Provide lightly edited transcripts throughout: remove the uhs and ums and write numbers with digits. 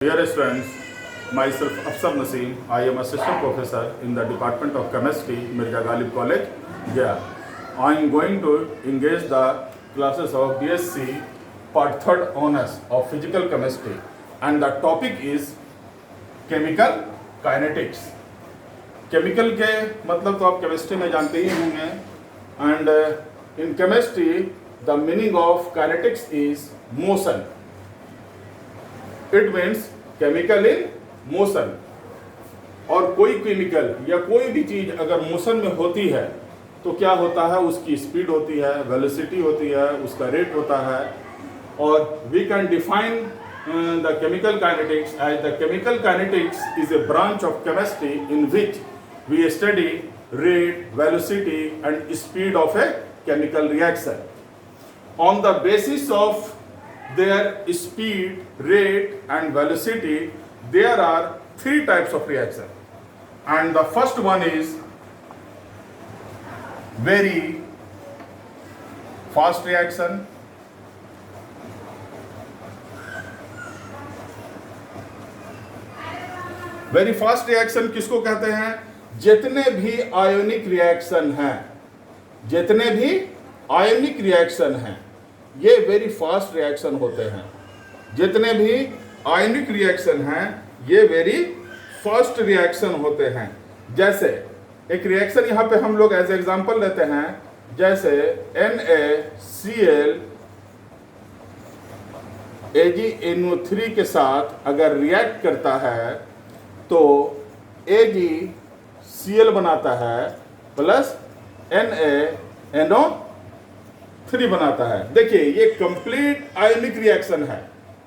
Dear students, myself Afsar Naseem, I am assistant professor in the Department of Chemistry, Mirza Ghalib College, Gaya. I am going to engage the classes of BSc Part 3rd Honours of Physical Chemistry, and the topic is Chemical Kinetics. Chemical के मतलब तो आप chemistry में जानते ही होंगे, and in chemistry the meaning of kinetics is motion. It means chemical in motion. और कोई chemical या कोई भी चीज अगर मोशन में होती है तो क्या होता है, उसकी स्पीड होती है, वेलोसिटी होती है, उसका रेट होता है। और we can define the chemical kinetics as the chemical kinetics is a branch of chemistry in which we study rate, velocity and speed of a chemical reaction on the basis of their speed, rate and velocity. There are three types of reaction, and the first one is very fast reaction, very fast reaction किसको कहते हैं? जितने भी ionic reaction हैं, जितने भी ionic reaction हैं ये वेरी फास्ट रिएक्शन होते हैं। जितने भी आयनिक रिएक्शन हैं ये वेरी फास्ट रिएक्शन होते हैं। जैसे एक रिएक्शन यहाँ पे हम लोग एज एग्जांपल लेते हैं, जैसे NaCl AgNO3 के साथ अगर रिएक्ट करता है तो AgCl बनाता है प्लस NaNO3 बनाता है। देखिए ये कंप्लीट आयनिक रिएक्शन है।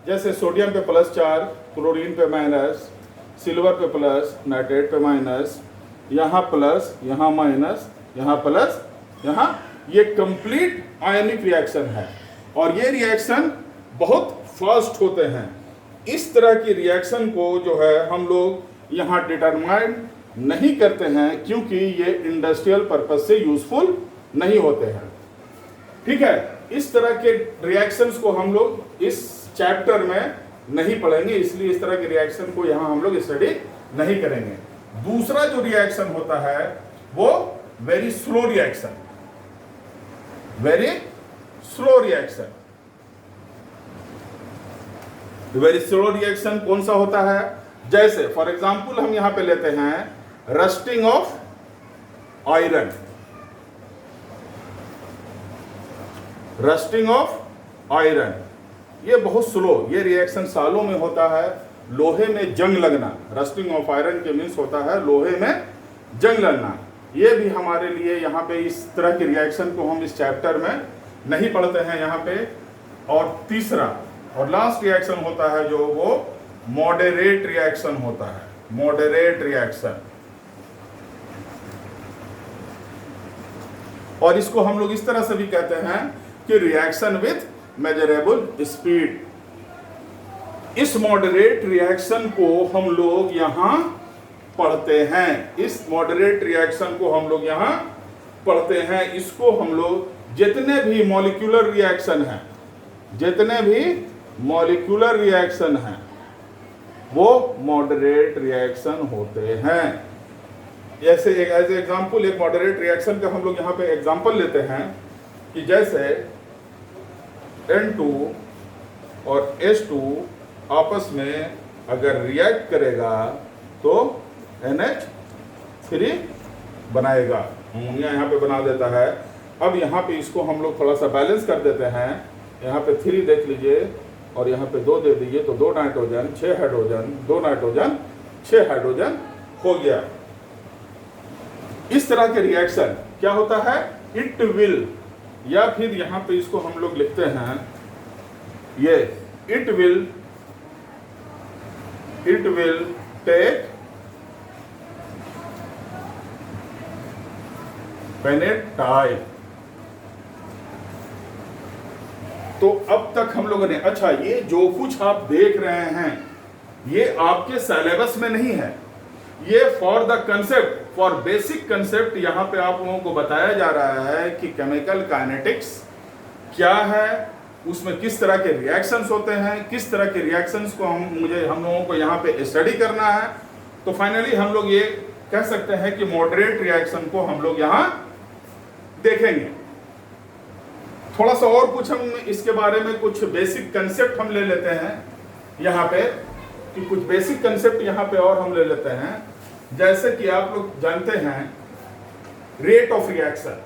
जैसे सोडियम पे +4, क्लोरीन पे माइनस, सिल्वर पे प्लस, नाइट्रेट पे माइनस, यहाँ प्लस, यहाँ माइनस, यहाँ प्लस, यहाँ, ये कंप्लीट आयनिक रिएक्शन है और ये रिएक्शन बहुत फास्ट होते हैं। इस तरह की रिएक्शन को जो है हम लोग यहाँ डिटरमाइन नहीं करते हैं क्योंकि ये इंडस्ट्रियल पर्पज से यूजफुल नहीं होते हैं। ठीक है, इस तरह के रिएक्शंस को हम लोग इस चैप्टर में नहीं पढ़ेंगे, इसलिए इस तरह के रिएक्शन को यहाँ हम लोग स्टडी नहीं करेंगे। दूसरा जो रिएक्शन होता है वो very slow reaction, very slow reaction. Very slow reaction कौन सा होता है? जैसे फॉर एग्जांपल हम यहाँ पे लेते हैं rusting of iron, rusting of iron, ये बहुत स्लो, ये रिएक्शन सालों में होता है। लोहे में जंग लगना, रस्टिंग ऑफ आयरन के मीन्स होता है लोहे में जंग लगना। ये भी हमारे लिए यहाँ पे इस तरह की रिएक्शन को हम इस चैप्टर में नहीं पढ़ते हैं यहाँ पे। और तीसरा और लास्ट रिएक्शन होता है जो वो मॉडरेट रिएक्शन होता है, मॉडरेट रिएक्शन। और इसको हम लोग इस तरह से भी कहते हैं कि रिएक्शन विथ मेजरेबल स्पीड। इस मॉडरेट रिएक्शन को हम लोग यहाँ पढ़ते हैं, इस मॉडरेट रिएक्शन को हम लोग यहाँ पढ़ते हैं। इसको हम लोग जितने भी मॉलिक्यूलर रिएक्शन हैं, जितने भी मॉलिक्यूलर रिएक्शन हैं वो मॉडरेट रिएक्शन होते हैं। जैसे एज एग्जांपल एक मॉडरेट रिएक्शन का हम लोग यहाँ पे एग्जांपल लेते हैं कि जैसे N2 और H2 आपस में अगर रिएक्ट करेगा तो NH3 बनाएगा, अमोनिया यहाँ पे बना देता है। अब यहाँ पे इसको हम लोग थोड़ा सा बैलेंस कर देते हैं। यहाँ पे 3 देख लीजिए और यहाँ पे 2 दे दीजिए तो 2 नाइट्रोजन 6 हाइड्रोजन, 2 नाइट्रोजन 6 हाइड्रोजन हो गया। इस तरह के रिएक्शन क्या होता है? इट विल, या फिर यहाँ पे इसको हम लोग लिखते हैं ये इट विल टेक टाइम। तो अब तक हम लोगों ने, अच्छा ये जो कुछ आप देख रहे हैं ये आपके सिलेबस में नहीं है, ये for the concept, for basic concept यहाँ पे आप लोगों को बताया जा रहा है कि केमिकल काइनेटिक्स क्या है उसमें किस तरह के रिएक्शंस होते हैं, किस तरह के रिएक्शंस को हम लोगों को यहाँ पे स्टडी करना है। तो फाइनली हम लोग ये कह सकते हैं कि मॉडरेट रिएक्शन को हम लोग यहाँ देखेंगे। थोड़ा सा और कुछ हम इसके बारे में कुछ बेसिक कंसेप्ट हम ले लेते हैं यहाँ पे, कि कुछ बेसिक कंसेप्ट यहाँ पे और हम ले लेते हैं। जैसे कि आप लोग जानते हैं rate of reaction,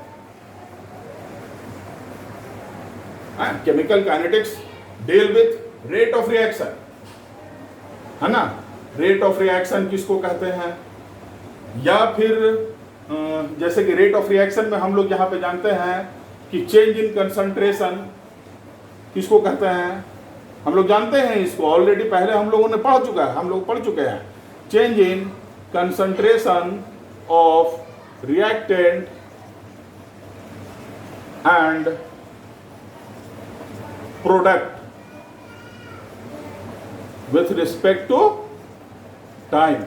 chemical kinetics deal with rate of reaction, है ना। रेट ऑफ रिएक्शन किसको कहते हैं, या फिर जैसे कि रेट ऑफ रिएक्शन में हम लोग यहाँ पे जानते हैं कि चेंज इन कंसंट्रेशन किसको कहते हैं, हम लोग जानते हैं इसको ऑलरेडी, पहले हम लोगों ने पढ़ चुका है, हम लोग पढ़ चुके हैं। Change in concentration of reactant and product with respect to time.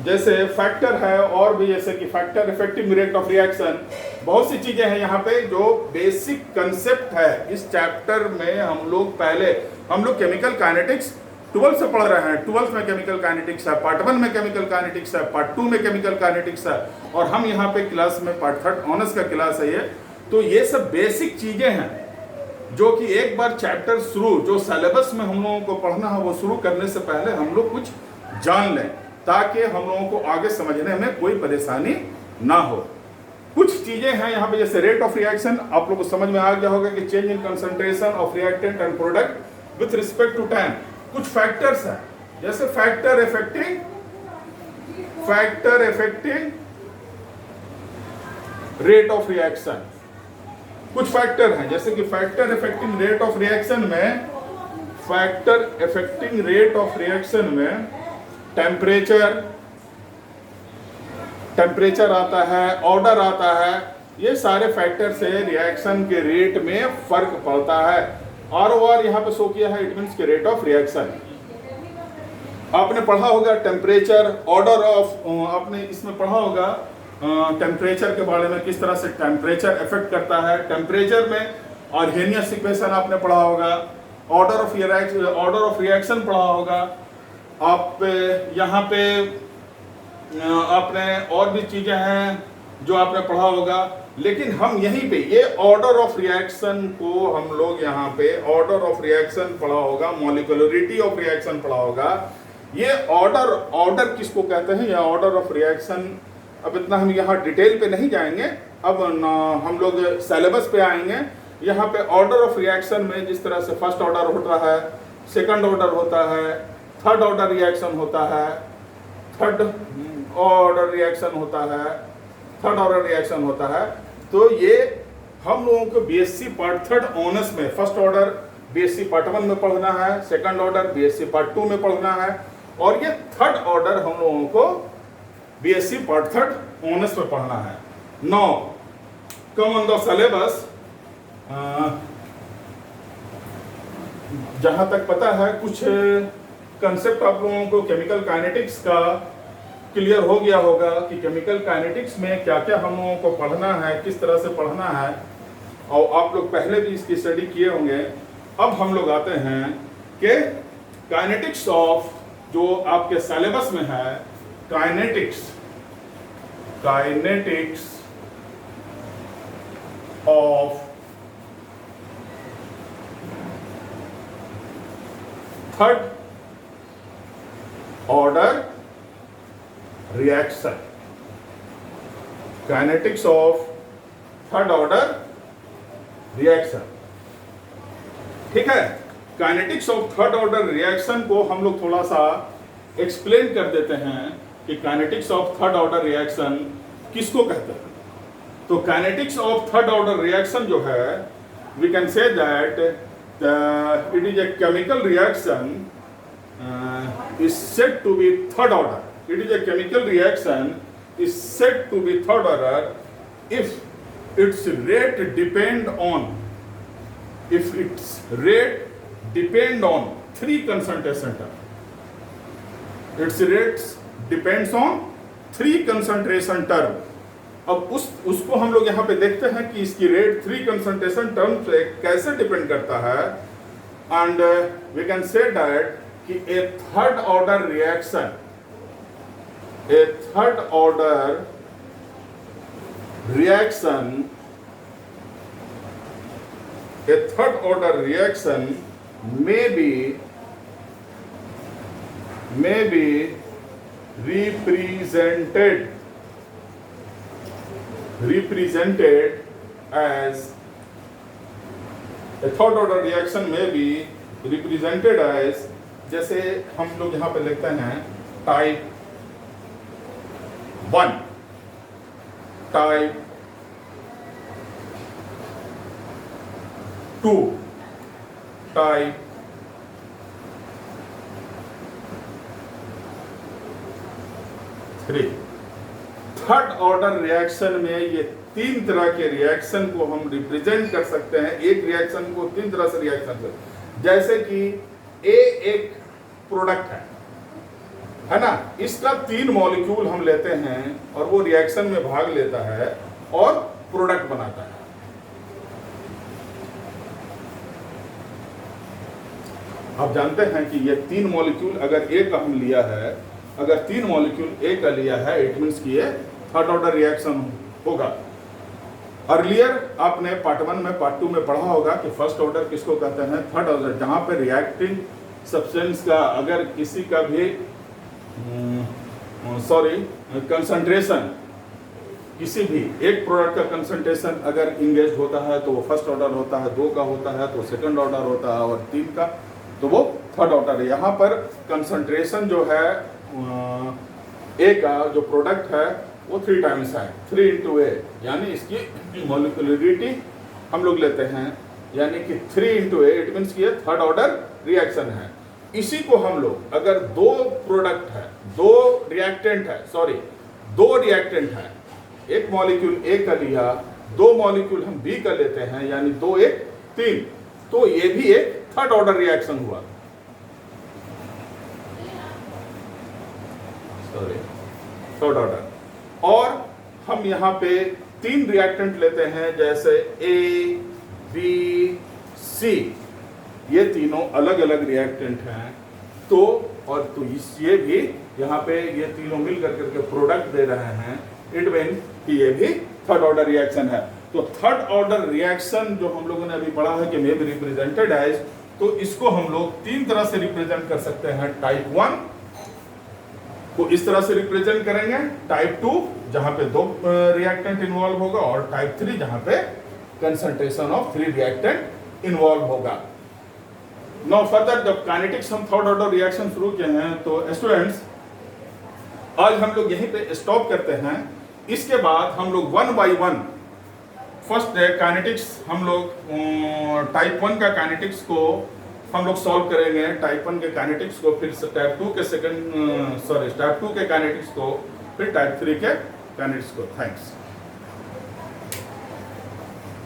जैसे फैक्टर है, और भी जैसे कि factor, effective rate of reaction, बहुत सी चीजें हैं यहाँ पे जो बेसिक कंसेप्ट है इस चैप्टर में। हम लोग केमिकल काइनेटिक्स 12th से पढ़ रहे हैं। 12th में केमिकल काइनेटिक्स है, पार्ट 1 में केमिकल काइनेटिक्स है, पार्ट 2 में केमिकल काइनेटिक्स है, और हम यहाँ पे क्लास में पार्ट 3 ऑनर्स का क्लास है ये। तो ये सब बेसिक चीजें हैं जो कि एक बार चैप्टर शुरू, जो सिलेबस में हम लोगों को पढ़ना है वो शुरू करने से पहले हम लोग कुछ जान लें, ताकि हम लोगों को आगे समझने में कोई परेशानी ना हो। कुछ चीजें हैं यहाँ पे, जैसे रेट ऑफ रिएक्शन आप लोगों को समझ में आ गया होगा कि change in concentration of reactant and product with respect to time. कुछ फैक्टर्स हैं, जैसे factor affecting rate of reaction. कुछ फैक्टर हैं, जैसे कि factor affecting rate of reaction में टेम्परेचर आता है, ऑर्डर आता है, ये सारे फैक्टर से रिएक्शन के रेट में फर्क पड़ता है। और यहाँ पे शो किया है, इट मींस के रेट ऑफ रिएक्शन। आपने पढ़ा होगा टेम्परेचर, ऑर्डर ऑफ, आपने इसमें पढ़ा होगा टेम्परेचर के बारे में, किस तरह से टेम्परेचर इफेक्ट करता है। टेम्परेचर में आर्हेनियस इक्वेशन आपने पढ़ा होगा, ऑर्डर ऑफ रिएक्शन पढ़ा होगा। आप यहाँ पे आपने और भी चीजें हैं जो आपने पढ़ा होगा, लेकिन हम यहीं पे ये ऑर्डर ऑफ रिएक्शन को हम लोग यहाँ पे ऑर्डर ऑफ रिएक्शन पढ़ा होगा, मॉलिक्यूलरिटी ऑफ रिएक्शन पढ़ा होगा। ये ऑर्डर किसको कहते हैं, या ऑर्डर ऑफ रिएक्शन, अब इतना हम यहाँ डिटेल पे नहीं जाएंगे, अब हम लोग सिलेबस पे आएंगे। यहाँ पे ऑर्डर ऑफ रिएक्शन में जिस तरह से फर्स्ट ऑर्डर होता है, सेकंड ऑर्डर होता है, थर्ड ऑर्डर रिएक्शन होता है, थर्ड ऑर्डर रिएक्शन होता है। तो ये हम लोगों को बीएससी पार्ट 3 ऑनर्स में फर्स्ट ऑर्डर बीएससी पार्ट 1 में पढ़ना है, सेकंड ऑर्डर बीएससी पार्ट 2 में पढ़ना है, और ये थर्ड ऑर्डर हम लोगों को बीएससी पार्ट 3 ऑनर्स में पढ़ना है। Now come on the syllabus, जहां तक पता है कुछ कंसेप्ट आप लोगों को केमिकल काइनेटिक्स का क्लियर हो गया होगा कि केमिकल काइनेटिक्स में क्या क्या हम लोगों को पढ़ना है, किस तरह से पढ़ना है, और आप लोग पहले भी इसकी स्टडी किए होंगे। अब हम लोग आते हैं कि काइनेटिक्स ऑफ, जो आपके सिलेबस में है, kinetics of third order reaction, kinetics of third order reaction. ठीक है, kinetics of third order reaction को हम लोग थोड़ा सा एक्सप्लेन कर देते हैं कि kinetics of third order reaction किसको कहते हैं। तो kinetics of third order reaction जो है, we can say that it is a chemical reaction is said to be third order. It is a chemical reaction is said to be third order if its rate depend on three concentration term. Its rates depends on three concentration term. अब उसको हम लोग यहाँ पे देखते हैं कि इसकी रेट 3 कंसंट्रेशन टर्म से कैसे डिपेंड करता है। And we can say that कि a third order reaction may be represented as a third order reaction may be represented as, जैसे हम लोग यहाँ पे लिखते हैं type 1, type 2, type 3। Third order reaction में ये 3 तरह के रिएक्शन को हम रिप्रेजेंट कर सकते हैं। एक रिएक्शन को 3 तरह से रिएक्शन कर, जैसे कि ए एक प्रोडक्ट है ना, इसका 3 मॉलिक्यूल हम लेते हैं और वो रिएक्शन में भाग लेता है और प्रोडक्ट बनाता है। आप जानते हैं कि ये 3 मॉलिक्यूल अगर ए का हम लिया है, अगर 3 मॉलिक्यूल ए का लिया है, इट मीन्स कि ये थर्ड ऑर्डर रिएक्शन होगा। अर्लियर आपने पार्ट 1 में पार्ट 2 में पढ़ा होगा कि फर्स्ट ऑर्डर किसको कहते हैं, थर्ड ऑर्डर, जहां पे रिएक्टिंग सब्सटेंस का अगर किसी का भी कंसंट्रेशन, किसी भी एक प्रोडक्ट का कंसंट्रेशन अगर इंगेज होता है तो वो फर्स्ट ऑर्डर होता है, 2 का होता है तो सेकंड ऑर्डर होता है, और 3 का तो वो थर्ड ऑर्डर है। यहाँ पर कंसंट्रेशन जो है ए का जो प्रोडक्ट है वो 3 टाइम्स है, 3 into A, यानी इसकी मॉलिक्यूलरिटी हम लोग लेते हैं, यानी कि 3 into A, इट मीन्स कि ये थर्ड ऑर्डर रिएक्शन है। इसी को हम लोग अगर 2 प्रोडक्ट है, 2 रिएक्टेंट है, एक मॉलिक्यूल ए का लिया, 2 मॉलिक्यूल हम बी का लेते हैं, यानी 2 1 3, तो ये भी एक थर्ड ऑर्डर रिएक्शन हुआ। Third order. और हम यहाँ पे 3 रिएक्टेंट लेते हैं, जैसे ए बी सी, ये तीनों अलग अलग रिएक्टेंट हैं, तो और तो ये भी यहाँ पे ये तीनों मिल करके प्रोडक्ट दे रहे हैं, इट मीन कि ये भी थर्ड ऑर्डर रिएक्शन है। तो थर्ड ऑर्डर रिएक्शन जो हम लोगों ने अभी पढ़ा है कि मे बी रिप्रेजेंटेड एज, तो इसको हम लोग 3 तरह से रिप्रेजेंट कर सकते हैं। टाइप 1 को इस तरह से रिप्रेजेंट करेंगे, टाइप 2 जहां पे 2 रिएक्टेंट इन्वॉल्व होगा, और टाइप 3 जहां पे कंसंट्रेशन ऑफ 3 रिएक्टेंट इन्वॉल्व होगा। नाउ फर्दर जब काइनेटिक्स हम थर्ड ऑर्डर रिएक्शन शुरू किए हैं, तो स्टूडेंट्स आज हम लोग यहीं पे स्टॉप करते हैं। इसके बाद हम लोग 1 by 1 फर्स्ट काइनेटिक्स हम लोग टाइप 1 का काइनेटिक्स को हम लोग सॉल्व करेंगे, टाइप 1 के काइनेटिक्स को, फिर टाइप 2 के टाइप 2 के काइनेटिक्स को, फिर टाइप 3 के काइनेटिक्स को। थैंक्स।